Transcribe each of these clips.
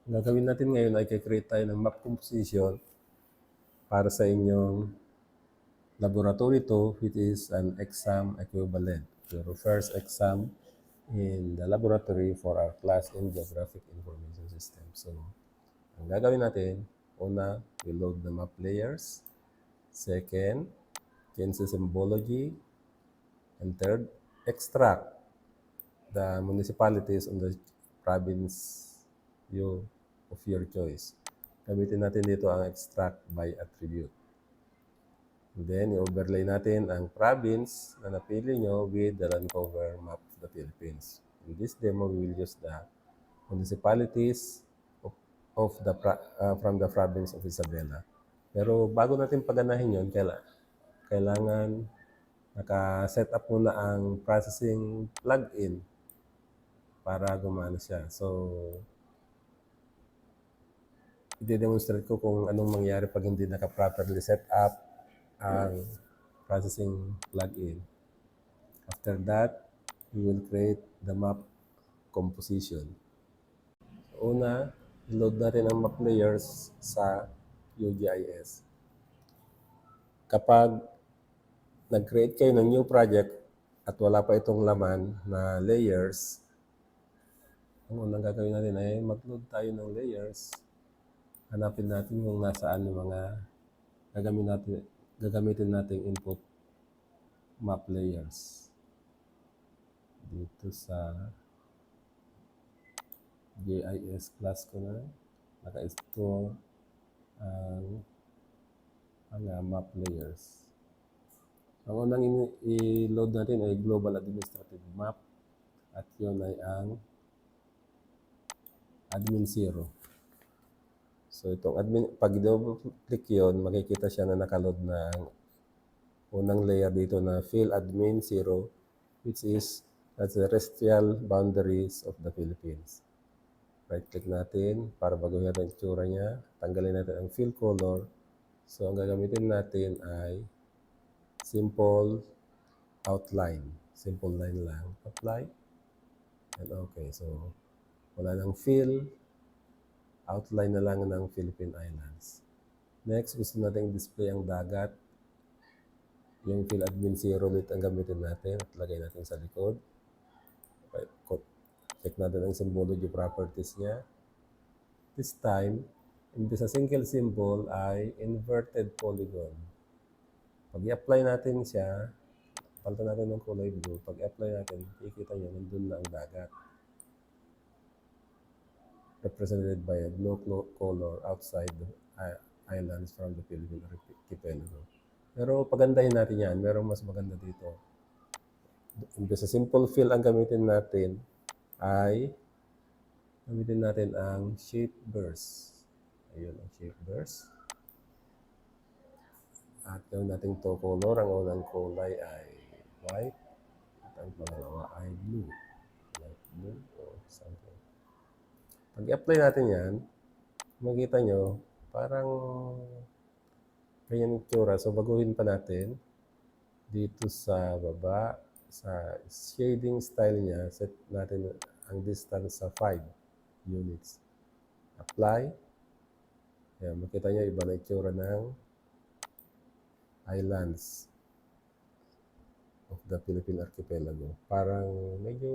Ang gagawin natin ngayon ay create tayo ng map composition para sa inyong laboratory 2, which is an exam equivalent. Your first exam in the laboratory for our class in Geographic Information System. So, ang gagawin natin, una, we load the map layers. Second, change the symbology. And third, extract the municipalities on the province of your choice. Gamitin natin dito ang extract by attribute. And then, i-overlay natin ang province na napili nyo with the run-cover map of the Philippines. In this demo, we will use the municipalities from the province of Isabela. Pero bago natin paganahin yun, kailangan naka-set up muna ang processing plugin para gumana siya. So, i-demonstrate ko kung anong mangyari pag hindi naka-properly set up ang processing plugin. After that, we will create the map composition. Una, i-load natin ang map layers sa QGIS. Kapag nag-create kayo ng new project at wala pa itong laman na layers, ang unang gagawin natin ay mag-load tayo ng layers. Hanapin natin kung nasaan yung mga gagamitin nating input map layers. Dito sa GIS class ko na, naka-store ang map layers. Ang unang i-load natin ay Global Administrative Map at yun ay ang Admin 0. So itong pag i-double-click yun, makikita siya na nakaload ng unang layer dito na Fill Admin 0, which is that's the terrestrial boundaries of the Philippines. Right-click natin para baguhin natin ang itsura niya. Tanggalin natin ang fill color. So ang gagamitin natin ay simple outline. Simple line lang. Apply. And okay. So wala nang fill. Outline na lang ng Philippine Islands. Next, gusto natin display ang dagat. Yung Fill Admin 0 bit ang gamitin natin at lagay natin sa likod. Okay. Check natin ang symbology properties niya. This time, imbes sa single symbol ay inverted polygon. Pag i-apply natin siya, palitan natin ng kulay blue. Pag i-apply natin, ikita nyo, nandun na ang dagat. Represented by a blue color outside the islands from the Philippine Archipelago. Pero pagandahin natin yan. Merong mas maganda dito. Imbes sa simple fill ang gamitin natin, ay gamitin natin ang shape burst. Ayun ang shape burst. At gawin natin to color. Ang unang kulay ay white. At ang pangalawa ay blue. Light blue or something. Pag i-apply natin yan, makikita nyo, parang ganyan yung tsura. So, baguhin pa natin. Dito sa baba, sa shading style niya, set natin ang distance sa 5 units. Apply. Ayan, makita nyo, iba na itsura ng islands of the Philippine Archipelago. Parang medyo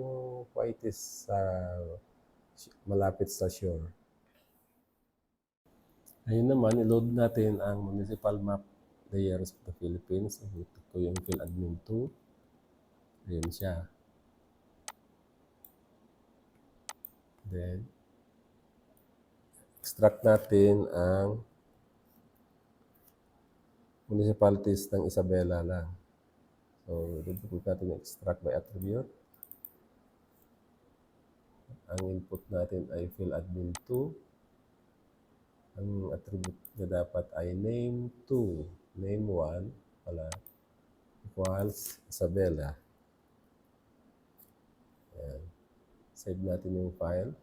whitish sa malapit sa shore. Ayun naman, i-load natin ang municipal map layers of the Philippines. Ito ko yung Fill Admin 2. Ayun siya. Then, extract natin ang municipalities ng Isabela lang. So, dudukot natin yung extract by attribute. Ang input natin ay Fill Admin 2. Ang attribute niya dapat ay name 2, name 1 pala, equals Isabela. Ayan. Save natin yung file.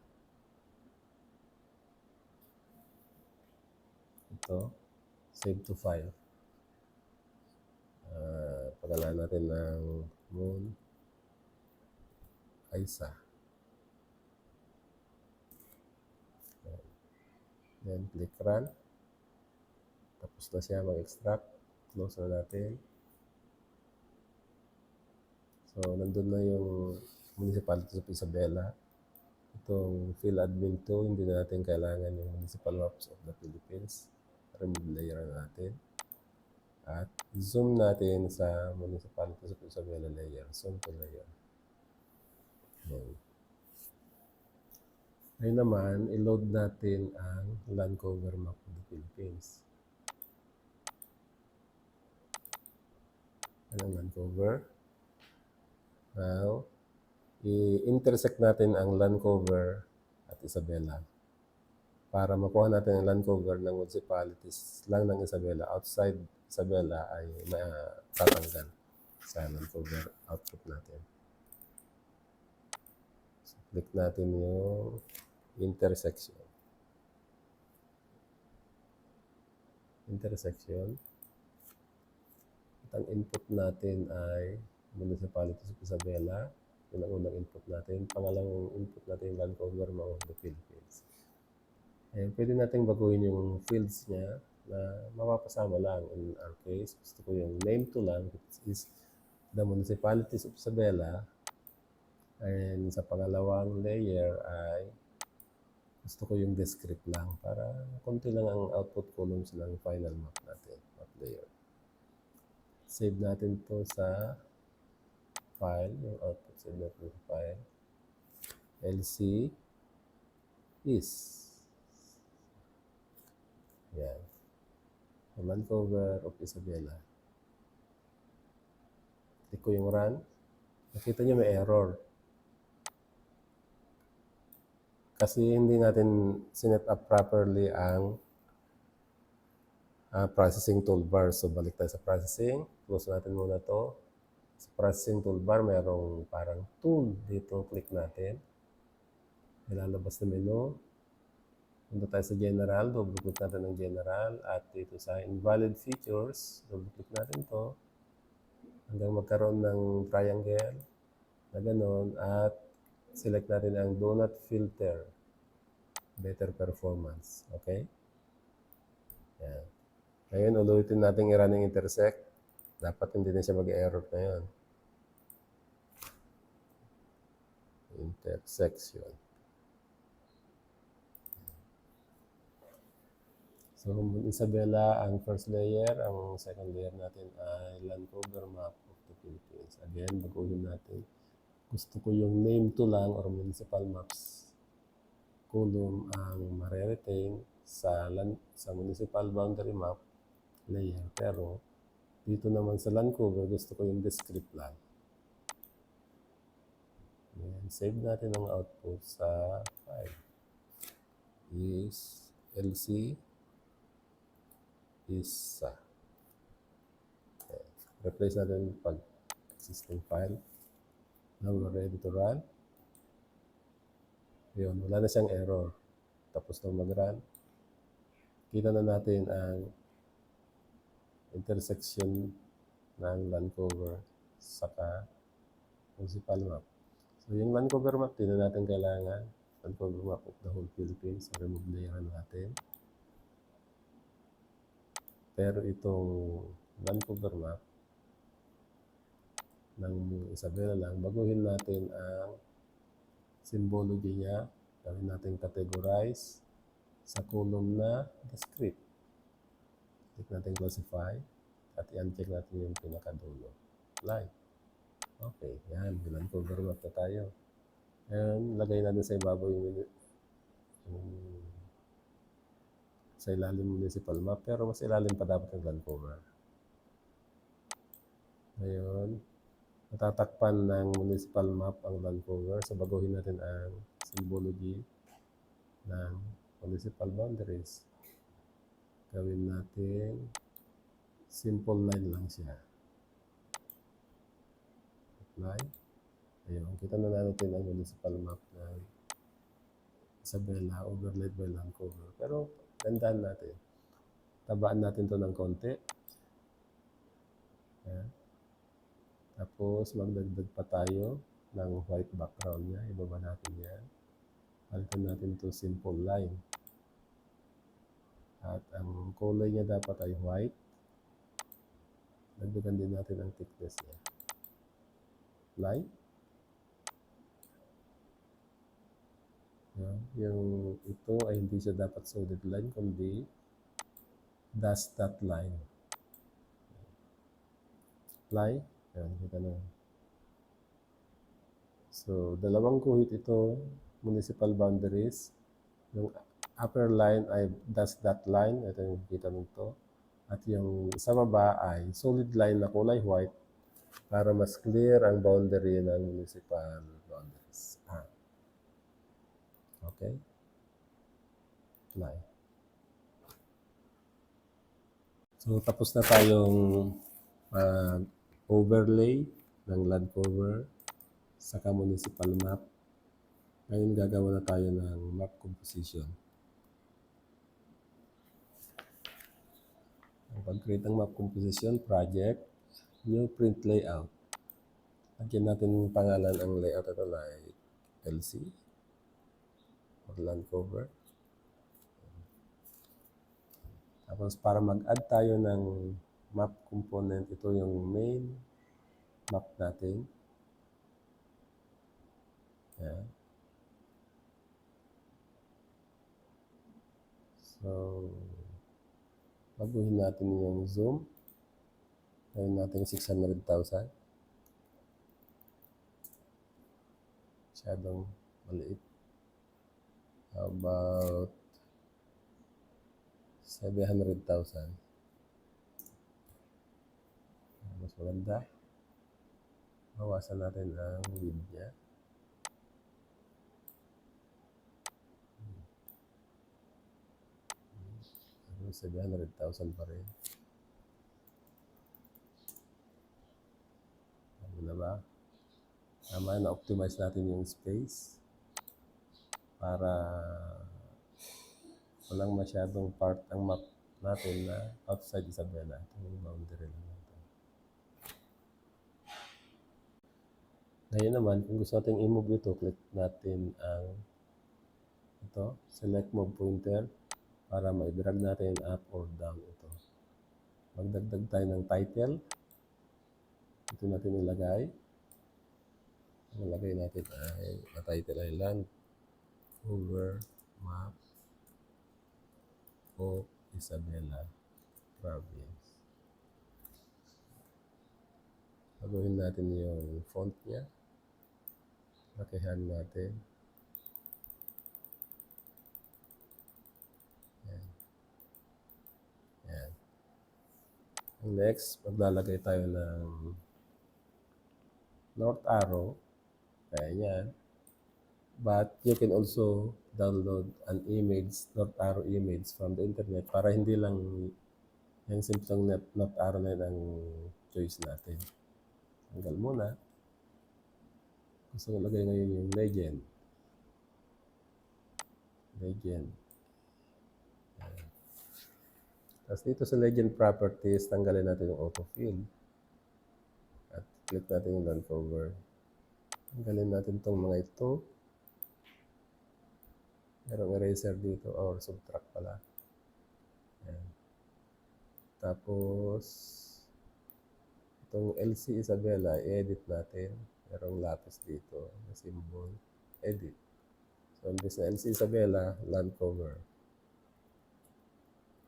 Ito, save to file. Pagalan natin ng Moon Isa. Then, click run. Tapos na siya mag-extract. Close na natin. So, nandun na yung Municipality of Isabela. Itong PhilAdmin 2, hindi na natin kailangan yung Municipal Maps of the Philippines. Remove layer natin. At zoom natin sa Municipality of Isabela layer. Zoom to layer. Yan. Ngayon naman, i-load natin ang land cover map of the Philippines. Ang land cover. Now, i-intersect natin ang land cover at Isabela para makuha natin ang land cover ng municipalities lang ng Isabela. Outside Isabela ay matatanggal sa land cover output natin. So, click natin yung intersection. At ang input natin ay Municipality of Isabela. Yun ang unang input natin. Pangalawang input natin yung land cover map of the Philippines. Ayan, pwede natin baguhin yung fields niya na mapapasama lang. In our case, gusto ko yung name to lang, which is the Municipalities of Isabela. And sa pangalawang layer ay gusto ko yung descript lang para konti lang ang output columns ng final map natin, map layer. Save natin to sa file, yung output save natin sa file. LC is. Yan. The land cover of Isabela. Click ko yung run. Nakita nyo may error. Kasi hindi natin sinet up properly ang processing toolbar. So, balik tayo sa processing. Close natin muna to. Sa processing toolbar, mayroong parang tool dito. Click natin. Ilalabas na menu. Punta tayo sa general. Double-click natin ng general. At dito sa invalid features, double-click natin to hanggang magkaroon ng triangle na gano'n. At select natin ang do not filter better performance. Okay? Yan. Ngayon, ulitin natin i-run yung intersect. Dapat hindi na siya mag-error na yun. Intersection. So, Isabela ang first layer. Ang second layer natin ay land cover map of the Philippines. Again, baguhin natin. Gusto ko yung name to lang or municipal maps column ang ma-retain sa municipal boundary map layer. Pero, dito naman sa land cover, gusto ko yung descript lang. Ayan, save natin ang output sa file. Is LC isa. Replace natin pag existing file. Now we're ready to run. Yun, wala na siyang error. Tapos na mag-run. Kita na natin ang intersection ng land cover saka municipal map. So yung land cover map, din na natin kailangan. Land cover map of the whole Philippines. So, remove layer natin. Pero itong land cover map ng Isabela lang, baguhin natin ang symbology niya. Gawin natin categorize sa column na descript. Click natin classify at i-uncheck natin yung pinakadulo. Apply. Okay, yan. Land cover map na tayo. Ngayon, lagay natin sa ibabaw yung sa ilalim municipal map, pero mas ilalim pa dapat yung land cover. Ngayon, natatakpan ng municipal map ang land cover. So, baguhin natin ang symbology ng municipal boundaries. Gawin natin simple line lang siya. Apply. Ayun, kita na natin ang municipal map ng Isabela overlaid by land cover. Pero, gandaan natin. Tabaan natin to ng konti. Ayan. Tapos, magdagdag pa tayo ng white background niya. Ibaba natin yan. Palitan natin to simple line. At ang kulay niya dapat ay white. Dagdagan din natin ang thickness niya. Apply. Yung ito ay hindi siya dapat solid line, kundi dash dot line. Apply. Yan, kita na. So, dalawang guhit ito, municipal boundaries. Yung upper line ay dash dot line. Ito yung kita nito. At yung sa baba ay solid line na kulay white para mas clear ang boundary ng municipal boundaries. Okay? Apply. So, tapos na tayong overlay ng land cover saka municipal map. Ngayon gagawa na tayo ng map composition. Ang pag-create ng map composition, project, new print layout. Lagyan natin yung pangalan ang layout ito like LC or land cover. Tapos para mag-add tayo ng map component, ito yung main map natin. Yan. So, baguhin natin yung zoom. Gawin natin 600,000. Masyadong maliit. How about 700,000? Mas maganda. Bawasan natin ang width niya. 700,000 pa rin. Ano na ba? Tama, na-optimize natin yung space para walang masyadong part ang map natin na outside Isabela. Ito yung boundary lang natin. Ngayon naman, kung gusto natin i-move ito, click natin ang ito, select move pointer para ma-drag natin up or down ito. Magdagdag tayo ng title. Ito natin ilagay. Ang ilagay natin ay title ay land cover map of Isabela province. Baguhin natin yung font niya. Lakihan natin. Yan. Yan. Next, maglalagay tayo ng north arrow. Kaya yan. But you can also download an image, north arrow image from the internet para hindi lang yung simpleng north arrow na yun ang choice natin. Tanggal muna. Gusto ko lagay ngayon yung legend. Legend. Ayan. Tapos dito sa legend properties, tanggalin natin yung autofill. At click natin yung land cover. Tanggalin natin itong mga ito. Merong eraser dito or subtract pala. Ayan. Tapos, itong LC Isabela, i-edit natin. Merong lapis dito na symbol. Edit. So, imbes na LC Isabela, land cover.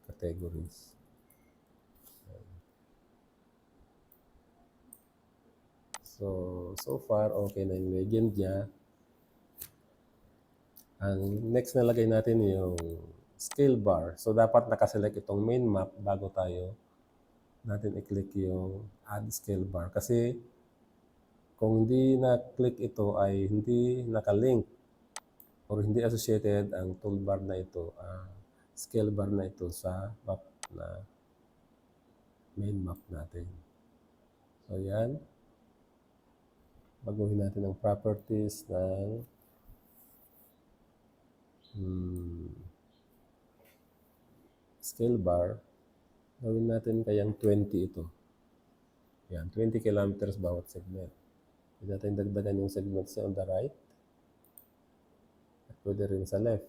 Categories. So far, okay na yung legend niya. Ang next na lagay natin yung scale bar. So, dapat nakaselect itong main map bago tayo natin i-click yung add scale bar. Kasi, kung hindi na-click ito ay hindi nakalink or hindi associated ang toolbar na ito, scale bar na ito sa map na main map natin. So, yan. Baguhin natin ang properties ng scale bar. Gawin natin kayang 20 ito. Yan, 20 kilometers bawat segment. Pwede natin dagdagan yung segments on the right. At pwede rin sa left.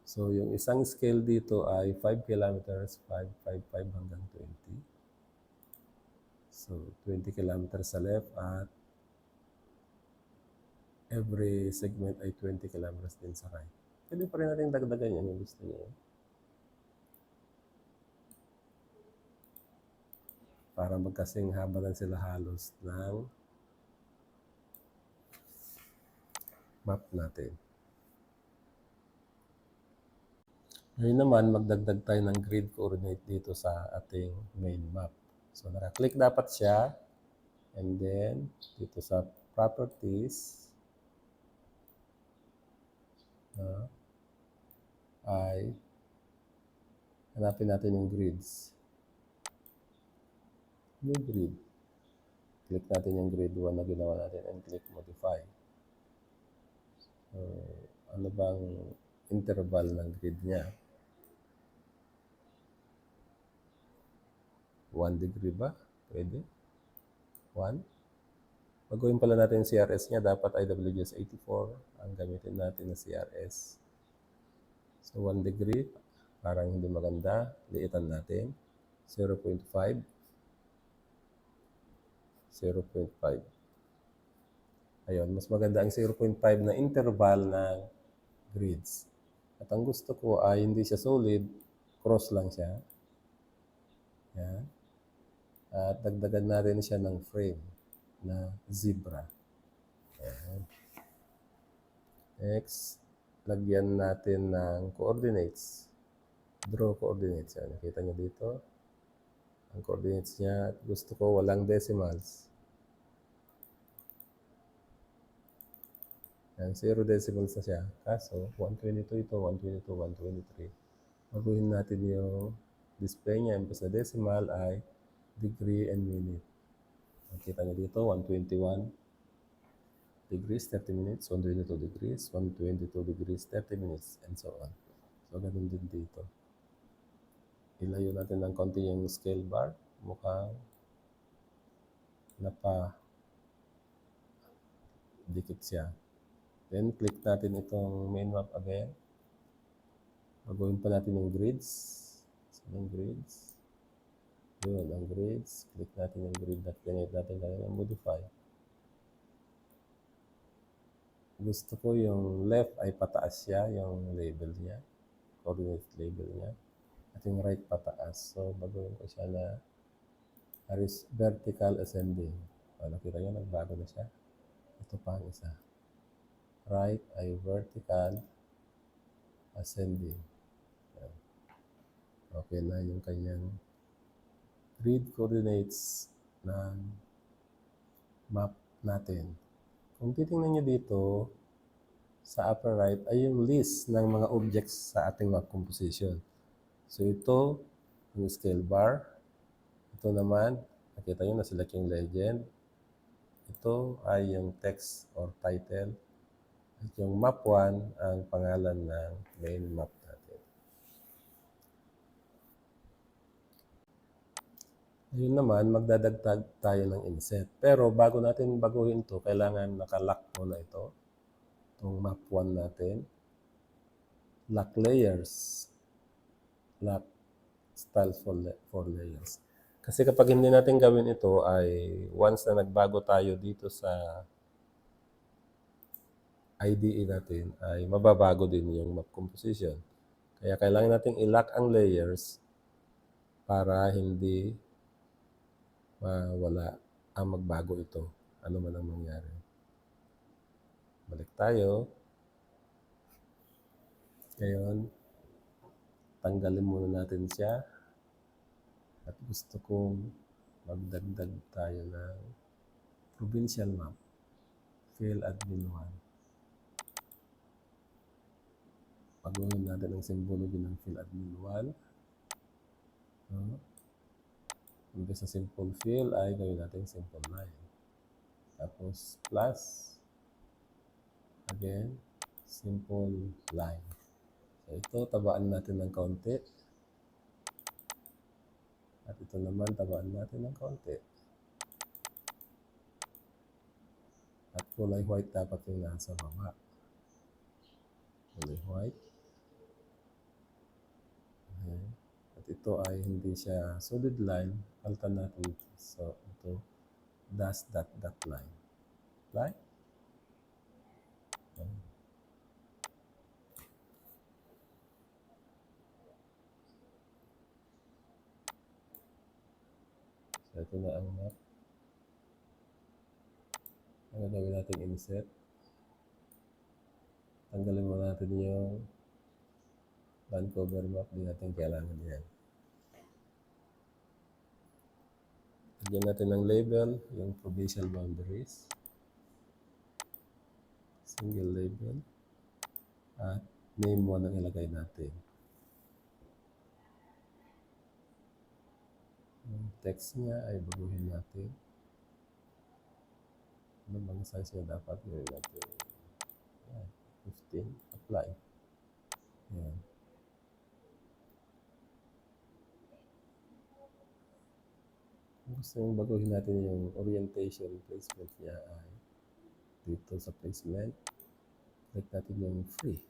So, yung isang scale dito ay 5 kilometers, 5, 5, 5 hanggang 20. So, 20 kilometers sa left at every segment ay 20 kilometers din sa right. Pwede pa rin natin dagdagan yan yung gusto niyo. Para magkasing haba lang sila halos ng map natin. Ngayon naman, magdagdag tayo ng grid coordinate dito sa ating main map. So, naka-click dapat siya. And then, dito sa properties, ay hanapin natin yung grids. Yung grid. Click natin yung grid 1 na ginawa natin and click modify. So, ano bang interval ng grid niya? 1 degree ba? Pwede? 1? Pagawin pala natin yung CRS niya, dapat IWGS 84 ang gamitin natin na CRS. So, 1 degree, parang hindi maganda. Liitan natin. 0.5. 0.5. Ayun, mas maganda ang 0.5 na interval ng grids. At ang gusto ko ay hindi siya solid, cross lang siya. Yan. At dagdagan natin siya ng frame na zebra. Yan. Next, lagyan natin ng coordinates. Draw coordinates. Yan. Nakita nyo dito. Ang coordinates niya, gusto ko walang decimals. Yan, 0 decimals na siya. Kaso, 122 ito, 122, 123. Baguhin natin yung display niya. Imbes na decimal ay degree and minute. Nakita nyo dito, 121 degrees, 30 minutes, 122 degrees, 122 degrees, 30 minutes, and so on. So, ganun din dito. Ilayo natin ng konti yung scale bar. Mukhang dikit siya. Then, click natin itong main map again. Baguhin pa natin yung grids. So, yung grids. Yun, ang grids. Click natin yung grid na pinahit natin kanina, modify. Gusto ko yung left ay pataas siya, yung label niya, coordinate label niya. At yung right pataas. So, baguhin ko siya na vertical ascending. So, nakita nyo, nagbago na siya. Ito pa ang isa. Right ay vertical ascending. Yan. Okay na yung kanyang grid coordinates ng map natin. Kung titingnan nyo dito, sa upper right ay yung list ng mga objects sa ating map composition. So ito, yung scale bar. Ito naman, nakita nyo na-select yung legend. Ito ay yung text or title. At yung map 1 ang pangalan ng main map natin. Ayun naman, magdadagdag tayo ng inset. Pero bago natin baguhin ito, kailangan nakalock muna ito. Itong map 1 natin. Lock layers. Lock styles for layers. Kasi kapag hindi natin gawin ito ay once na nagbago tayo dito sa IDE natin ay mababago din yung map composition. Kaya kailangan natin i-lock ang layers para hindi mawala ang magbago ito. Ano man ang mangyari. Balik tayo. Ngayon, tanggalin muna natin siya. At gusto kong magdagdag tayo ng provincial map. Fill admin 1. Pagawin natin ang symbology ng fill admin 1. Imbes sa simple fill ay gawin natin simple line. Tapos plus. Again, simple line. So ito, tabaan natin ng kaunti. At ito naman, tabaan natin ng kaunti. At kulay white dapat yung nasa baba. Kulay white. Okay. At ito ay hindi siya solid line, palitan natin ito. So, ito, dash dot dot line. Like? Okay. So, ito na ang map. Ang gagawin natin insert. Tanggalin mo natin yung land cover map. Hindi natin kailangan yan. Lagyan natin ng label, yung provincial boundaries. Single label. At name mo ang ilagay natin. Yung text niya ay baguhin natin. Ano bang size niya dapat gawin natin? 15. Apply. Yan. Gusto yung baguhin natin yung orientation placement niya ay dito sa placement. Click natin yung free.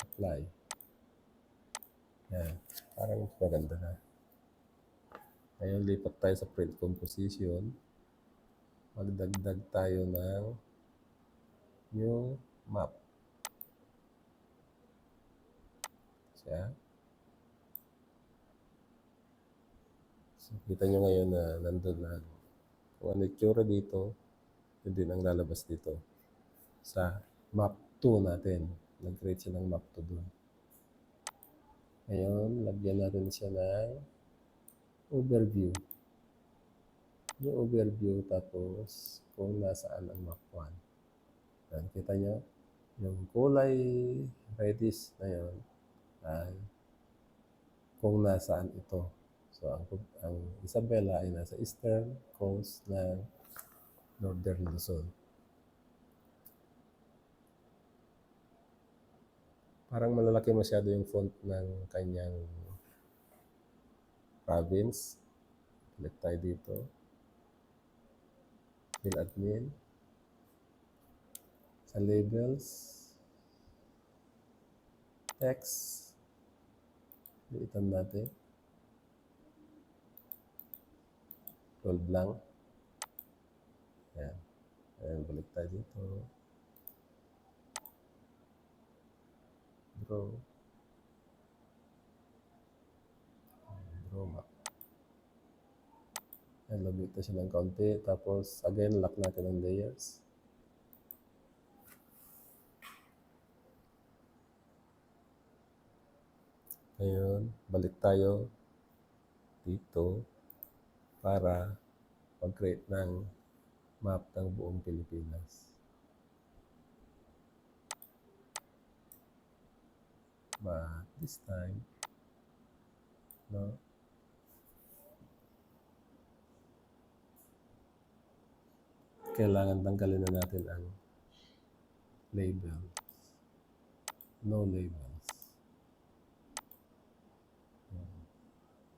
Apply. Yan. Parang maganda na. Ngayon, lipat tayo sa print composition. Magdagdag tayo ng new map. Siya. So, kita nyo ngayon na nandun na. Kung ano itsura dito, yun din ang lalabas dito. Sa map 2 natin. Nag-create siya ng map 2 dun. Ngayon, lagyan natin siya ng overview. Yung overview, tapos kung nasaan ang map 1. Yan, kita nyo, yung kulay reddish na yun ay kung nasaan ito. So, ang Isabela ay nasa eastern coast ng Northern Luzon. Parang malalaki masyado yung font ng kanyang province. Click tayo dito. Fill admin. Sa labels. Text. Liitan natin. 12 lang. Ayan. Ayan, balik tayo dito. Draw. Draw map. Ayan, lagyan ito siya ng kaunti. Tapos, again, lock natin ang layers. Ngayon, balik tayo dito para mag-create ng map ng buong Pilipinas. But this time, no? Kailangan tanggalin na natin ang labels. No labels.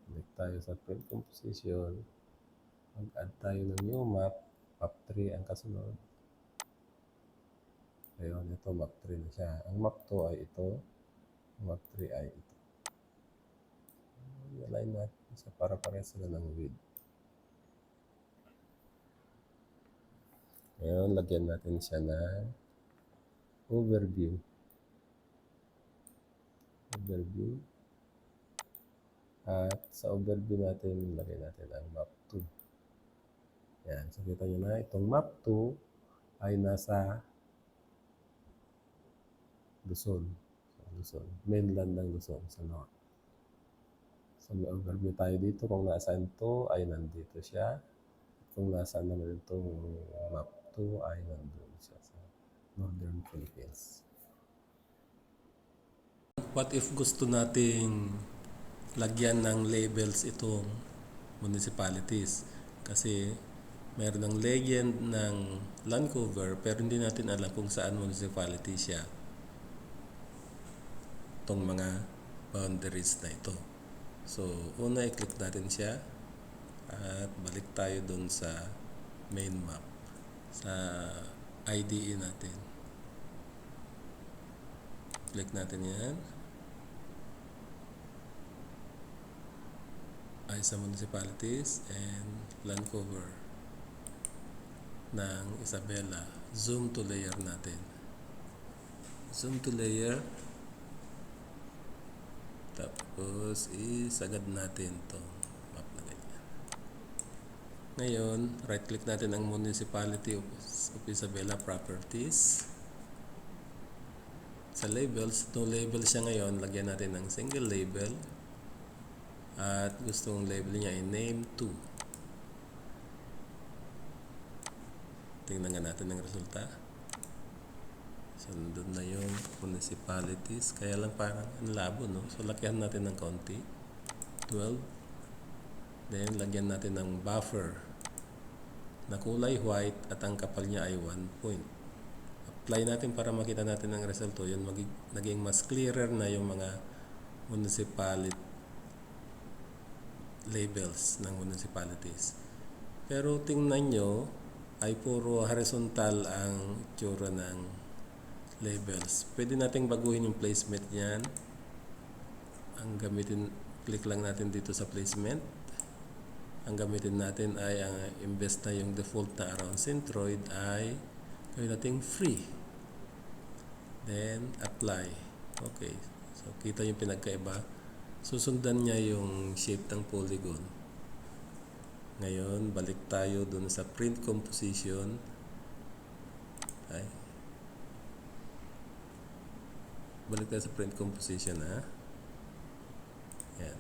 Balik tayo sa print composition. Mag-add tayo ng new map. Map 3 ang kasunod. Ayun, ito map 3 na siya. Ang map 2 ay ito. Map 3 ay ito. I-align natin siya para parehas sila ng width. Ngayon, lagyan natin siya ng overview. Overview. At sa overview natin, lagay natin ang map 2. Yan. So, kita nyo na, itong map 2 ay nasa Luzon. Luzon. Mainland ng Luzon sa north. So, may overview tayo dito. Kung nasaan to ay nandito siya. Kung nasaan naman itong map 2 ay nandun siya sa Northern Philippines. What if gusto nating lagyan ng labels itong municipalities? Kasi meron ng legend ng land cover pero hindi natin alam kung saan municipality siya. Itong mga boundaries na ito. So, una i-click natin siya at balik tayo dun sa main map sa IDE natin. Click natin yan. tayo sa municipalities and land cover ng Isabela. Zoom to layer natin. Zoom to layer. Tapos isagad natin itong map na ganyan. Ngayon, right click natin ang municipality of Isabela properties. Sa labels, no label siya ngayon, lagyan natin ng single label. At gusto kong label niya ay name 2. Tingnan nga natin ang resulta. So, nandun na yung municipalities. Kaya lang parang ang labo, no? So, lagyan natin ng konti. 12. Then, lagyan natin ng buffer na kulay white at ang kapal niya ay 1 point. Apply natin para makita natin ang resulto. Yun, naging mas clearer na yung mga municipality labels ng municipalities. Pero tingnan nyo, ay puro horizontal ang itsura ng labels. Pwede nating baguhin yung placement niyan. Ang gamitin, click lang natin dito sa placement. Ang gamitin natin ay, imbes na yung default na around centroid, ay gawin natin free. Then, apply. Okay. So, kita yung pinagkaiba. Susundan niya yung shape ng polygon. Ngayon, balik tayo dun sa print composition. Okay. Balik tayo sa print composition, ha. Yan.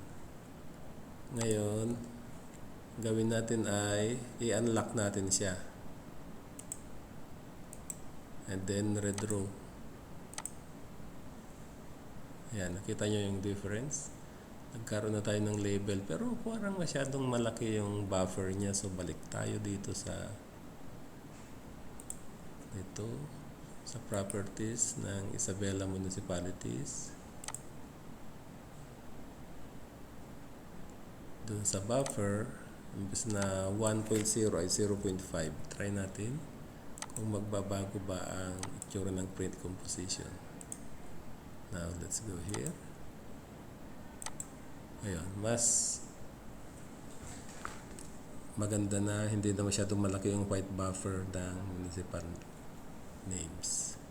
Ngayon, gawin natin ay i-unlock natin siya. And then, redraw. Yan. Nakita nyo yung difference? Nagkaroon na tayo ng label, pero parang masyadong malaki yung buffer niya. So, balik tayo dito sa properties ng Isabela Municipalities. Doon sa buffer, imbes na 1.0 ay 0.5. Try natin kung magbabago ba ang itsura ng print composition. Now, let's go here. Ayun, mas maganda na, hindi na masyadong malaki yung white buffer ng municipal names.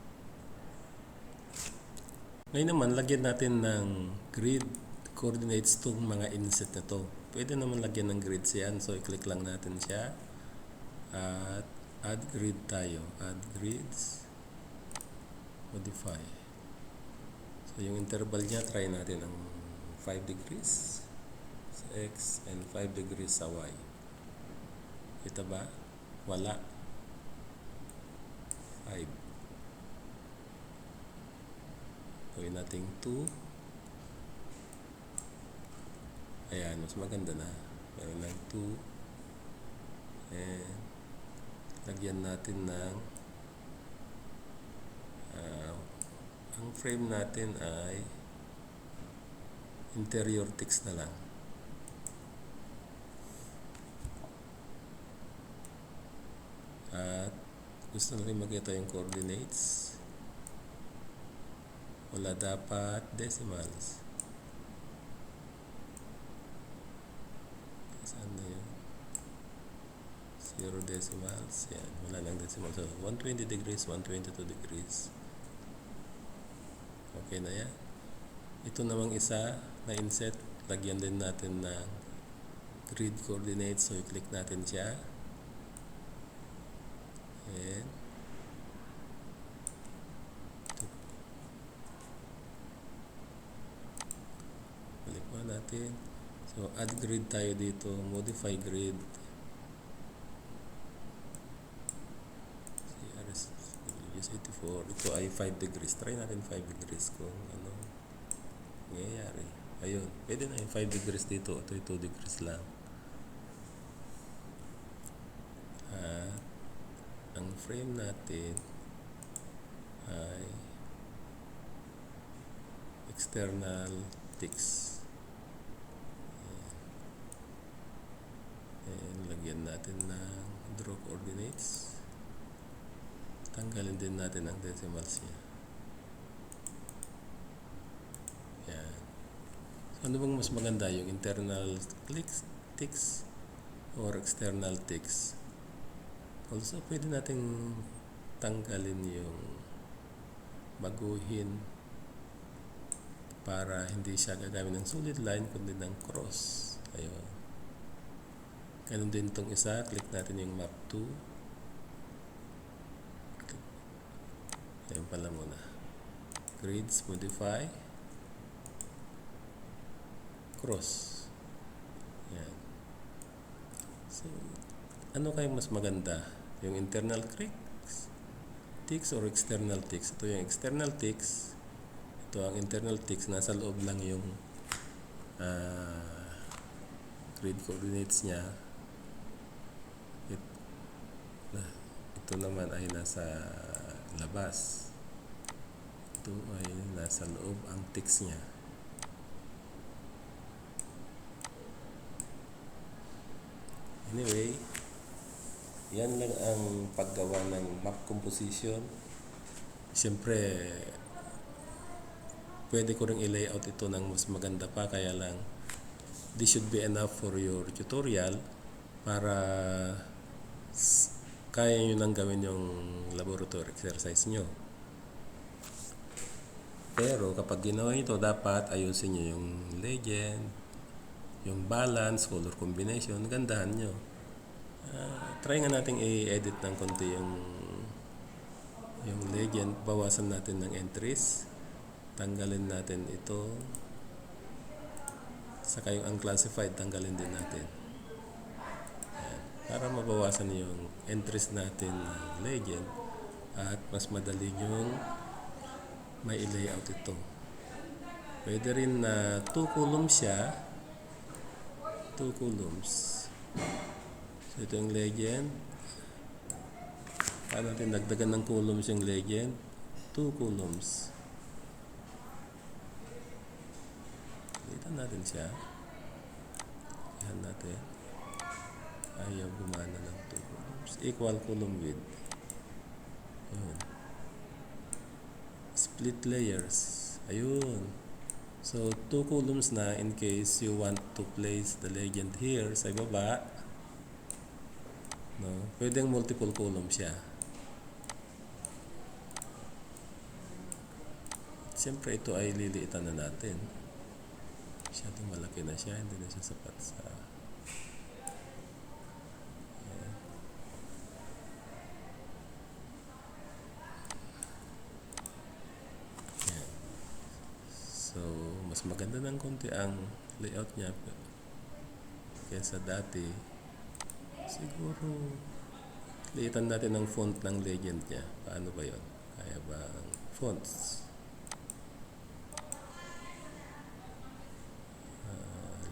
Ngayon naman, lagyan natin ng grid coordinates itong mga inset na to. Pwede naman lagyan ng grids yan. So, i-click lang natin siya. At add grid tayo. Add grids. Modify. So, yung interval niya, try natin ang 5 degrees sa X and 5 degrees sa Y. Kita ba? Wala. 5. Gawin natin 2. Ayan, mas maganda na. Meron lang 2. And lagyan natin ng ang frame natin ay interior text na lang. At gusto natin makita yung coordinates. Wala dapat decimals. Saan na yun? 0 decimals. Yan, wala lang decimals. So, 120 degrees, 122 degrees. Okay na yan. Ito namang isa na inset, lagyan din natin ng grid coordinates. So, i-click natin siya. And balik pa natin. So, add grid tayo dito. Modify grid. CRS84. Ito ay 5 degrees. Try natin 5 degrees kung ano nangyayari. Ayun. Pwede na yung 5 degrees dito. Ito yung 2 degrees lang. At ang frame natin ay external text. And lagyan natin ng draw coordinates. Tanggalin din natin ang decimals niya. Yan. So, ano bang mas maganda? Yung internal text ticks or external ticks. Also, pwede nating tanggalin yung baguhin para hindi siya gagamit ng solid line kundi ng cross. Ayun. Ganun din itong isa. Click natin yung map 2. Ayun pala muna. Grids, modify, cross. Yan. So, ano kayong mas maganda? Yung internal ticks or external ticks? Ito yung external ticks. Ito ang internal ticks. Nasa loob lang yung grid coordinates niya. Ito naman ay nasa labas. Ito ay nasa loob ang ticks niya. Anyway, yan lang ang paggawa ng map composition. Siyempre, pwede ko rin i-layout ito ng mas maganda pa, kaya lang this should be enough for your tutorial para kaya nyo nang gawin yung laboratory exercise nyo. Pero kapag ginawa nyo ito, dapat ayusin nyo yung legend, yung balance, color combination, gandahan nyo. Try nga natin i-edit ng konti yung legend. Bawasan natin ng entries. Tanggalin natin ito. Saka yung unclassified, tanggalin din natin. Ayan. Para mabawasan yung entries natin ng legend at mas madali yung may i-layout ito. Pwede rin na 2 columns siya. 2 columns. So, ito yung legend. Paano natin dagdagan ng columns yung legend? 2 columns. Dito natin siya. Yan natin. Ayaw gumana ng 2 columns. Equal column width. Ayun. Split layers. Ayun. So, 2 columns na in case you want to place the legend here sa ibaba. No? Pwedeng multiple columns siya. Siyempre, ito ay liliitan na natin. Masyadong malaki na siya. Hindi na siya sapat sa... Ayan. So, mas maganda ng konti ang layout niya kaysa dati. Siguro, liitan natin ang font ng legend niya. Paano ba yun? Kaya ba ang fonts?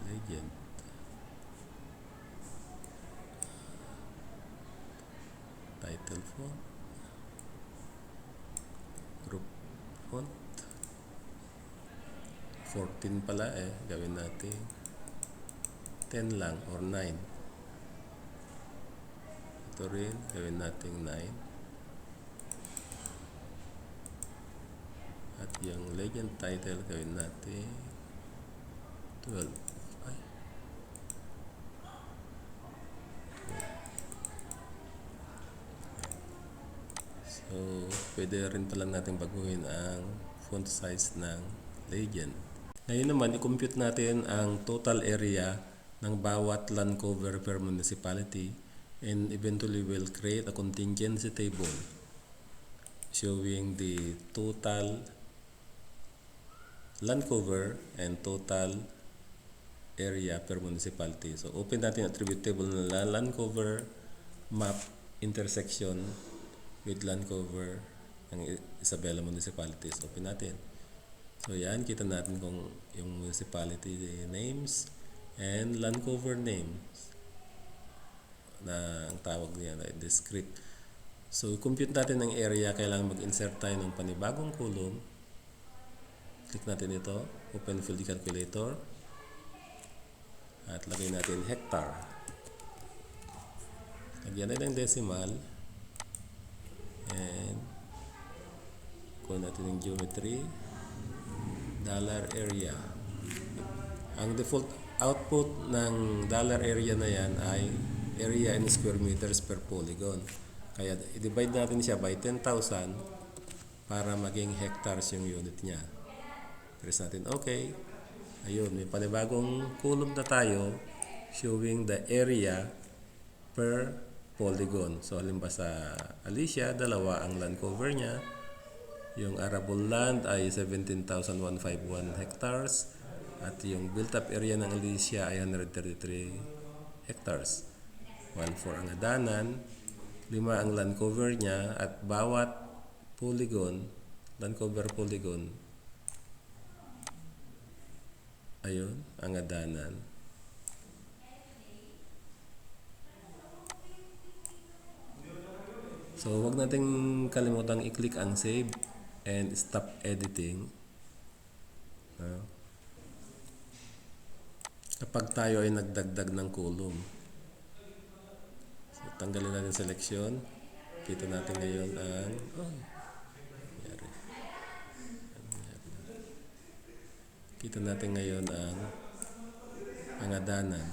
Legend. Title font. Group font. 14 pala eh. Gawin natin 10 lang or 9. Ito rin, gawin natin 9. At yung legend title, gawin natin 12. Ay. So, pwede rin pala natin baguhin ang font size ng legend. Ngayon naman, i-compute natin ang total area ng bawat land cover per municipality. And eventually we'll create a contingency table showing the total land cover and total area per municipality. So open natin attribute table na land cover map intersection with land cover ng Isabela Municipalities. Open natin. So yan, kita natin kung yung municipality names and land cover names na ang tawag niya na descript. So, compute natin ang area. Kailangan mag-insert tayo ng panibagong column. Click natin ito. Open field calculator. At lagay natin hectare. Lagyan natin ng decimal. And kuha natin yung geometry. Dollar area. Ang default output ng dollar area na yan ay area in square meters per polygon. Kaya i-divide natin siya by 10,000 para maging hectares yung unit niya. Press natin okay. Ayun, may panibagong column na tayo showing the area per polygon. So halimbawa sa Alicia, 2 ang land cover niya. Yung arable land ay 17,151 hectares at yung built-up area ng Alicia ay 133 hectares. While for ang Adanan, 5 ang land cover niya at bawat polygon, land cover polygon, ayun, ang Adanan. So, huwag nating kalimutang i-click ang save and stop editing. Kapag tayo ay nagdagdag ng column. So, tanggalin natin selection. Kita natin ngayon ang nangyari. Kita natin ngayon ang Adanan.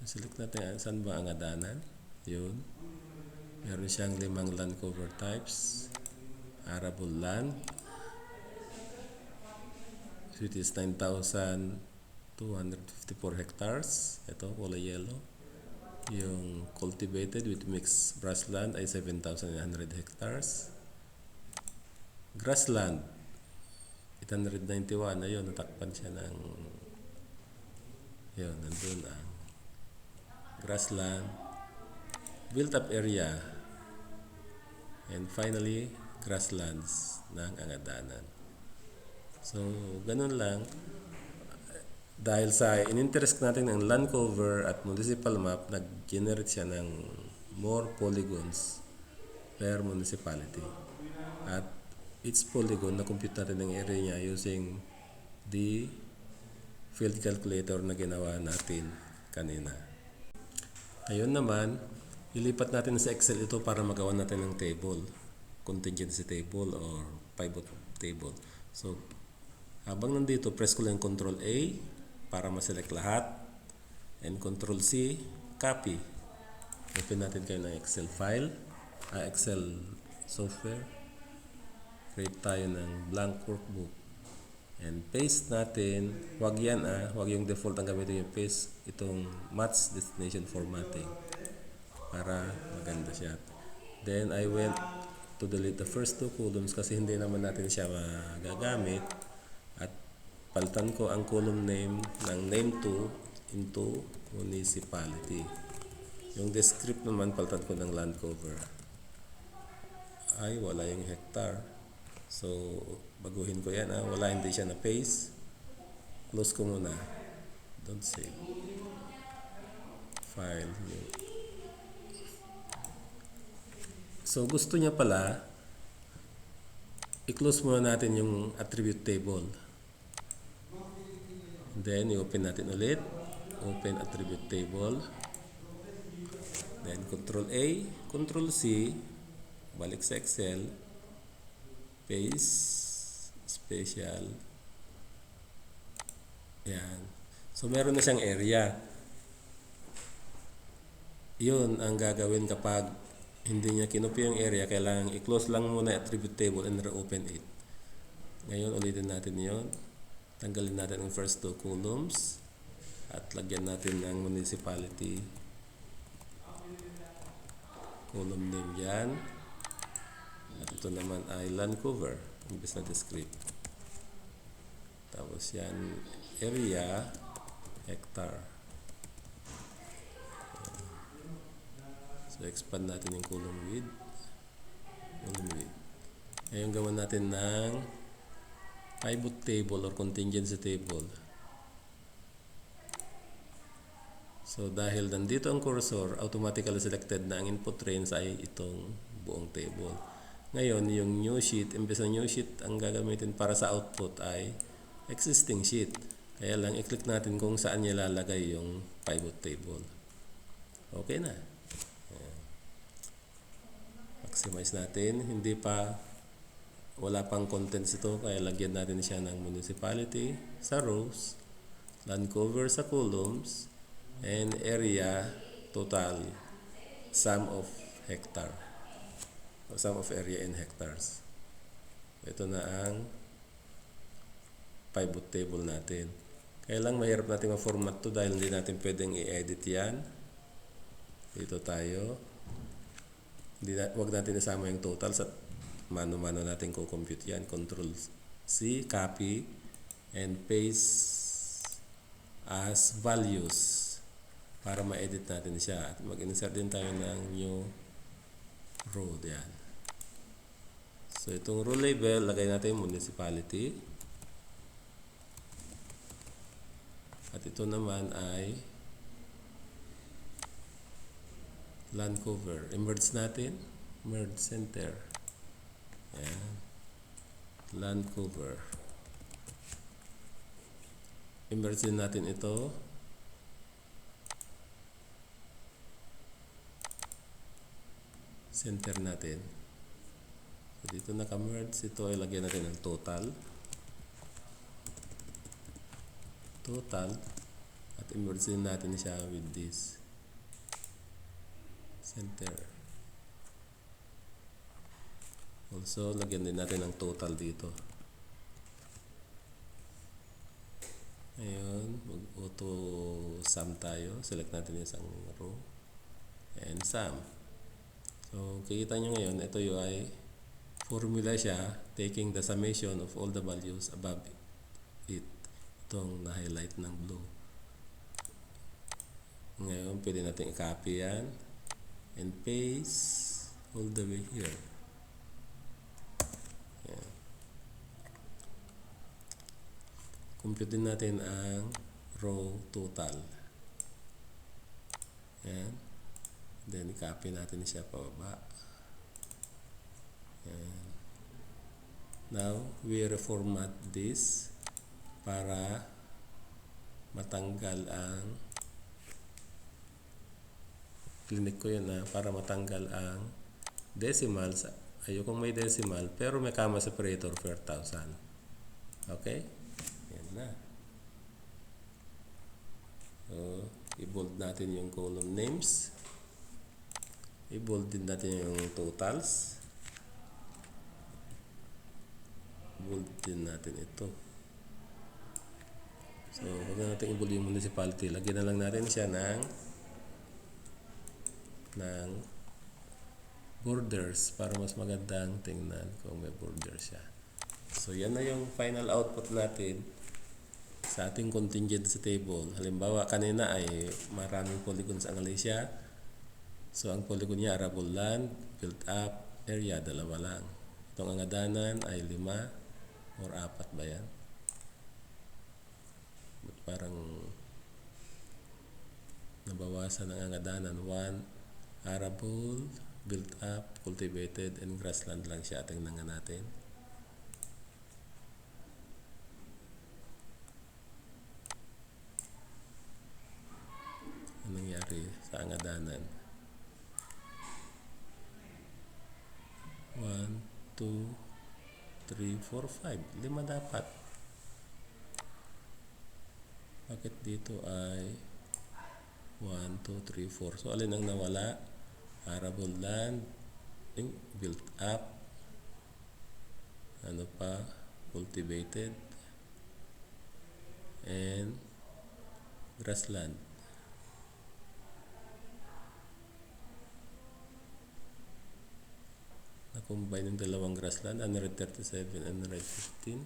So, select natin saan ba ang Adanan. Yun. Meron siyang 5 land cover types. Arable land, which is 9,254 hectares. Ito, kulay yellow. Yung cultivated with mixed grassland ay 7,900 hectares. Grassland, 891. Ayun, natakpan siya ng yun, nandun ang grassland. Built-up area. And finally, grasslands ng Angadanan. So, ganun lang. Dahil sa in-interest natin ng land cover at municipal map, nag-generate siya ng more polygons per municipality. At each polygon, na-compute natin ng area niya using the field calculator na ginawa natin kanina. Ayun naman, ilipat natin sa Excel ito para magawa natin ng table, contingency table or pivot table. So, habang nandito, press ko lang Ctrl A para ma-select lahat and Ctrl C, copy. Open natin kayo ng Excel file, Excel software. Create tayo ng blank workbook and paste natin. Wag yan wag yung default ang gamitin yung paste, itong match destination formatting para maganda siya. Then I went to delete the first 2 columns kasi hindi naman natin siya magagamit at palitan ko ang column name ng name 2 into municipality. Yung descript naman palitan ko ng land cover. Ay wala yung hectare, so baguhin ko yan wala, hindi siya na paste. Close ko muna, don't save file. So, gusto niya pala, i-close muna natin yung attribute table. Then, i-open natin ulit. Open attribute table. Then, Ctrl A, Ctrl C, balik sa Excel, paste, special. Yan. So, meron na siyang area. Yun ang gagawin kapag hindi niya kinopy yung area, kailangan i-close lang muna yung attribute table and re-open it. Ngayon, ulitin natin yun. Tanggalin natin ang first 2 columns at lagyan natin ng municipality column name yan. At ito naman ay land cover, imbes na descript. Tapos yan, area, hectare. So, expand natin yung column width. Ngayon, gawin natin ng pivot table or contingency table. So, dahil nandito ang cursor, automatically selected na ang input range ay itong buong table. Ngayon, yung new sheet, imbes na new sheet, ang gagamitin para sa output ay existing sheet. Kaya lang, i-click natin kung saan niya lalagay yung pivot table. Okay na. Maximize natin. Wala pang contents ito, kaya lagyan natin siya ng municipality sa rows. land cover sa columns, and area total, sum of hectare, o sum of area in hectares. Ito na ang pivot table natin. Kaya lang mahirap natin ma-format to dahil hindi natin pwedeng i-edit yan. Dito tayo. Huwag natin isama yung total sa mano-mano natin co-compute yan. Control C, copy, and paste as values para ma-edit natin siya. At mag-insert din tayo ng new row diyan. So itong row label, lagay natin municipality. At ito naman ay land cover. I-merge natin. Merge center. Ayan. Land cover. I-merge din natin ito. Center natin. So dito naka-merge. Ito ay lagyan natin ng total. Total. At i-merge din natin siya with this. Center. Also, lagyan din natin ng total dito. Ayun, mag-auto sum tayo. Select natin yung isang row. And sum. So, kikita nyo ngayon, ito yung ay formula siya taking the summation of all the values above it. Itong na-highlight ng blue. Ngayon, pwede natin i-copy yan and paste all the way here. Yan. Compute din natin ang row total. Yan. Then, i-copy natin siya pababa. Yan. Now, we reformat this para matanggal ang clinic ko yun para matanggal ang decimals. Ayokong may decimal pero may comma separator per 1,000. Okay? Yan na. So, i-bold natin yung column names. I-bold din natin yung totals. Bold din natin ito. So, huwag na natin i-bold yung municipality. Lagyan na lang natin siya ng borders para mas magandang tingnan kung may borders siya. So, yan na yung final output natin sa ating contingency table. Halimbawa, kanina ay maraming polygons ang Alicia. So, ang polygon niya, arable land, built up, area, 2 lang. Itong angadanan ay 5 or 4 ba yan? Parang nabawasan ang angadanan. 1, arable, built up, cultivated, and grassland lang siya. Tingnan nga natin. Anong nangyari sa angadanan? 1, 2, 3, 4, 5. 5 dapat. Bakit dito ay 1, 2, 3, 4? So, alin ang nawala? Arable land, built up, ano pa, cultivated, and grassland. Na-combine yung dalawang grassland, 137 and 115.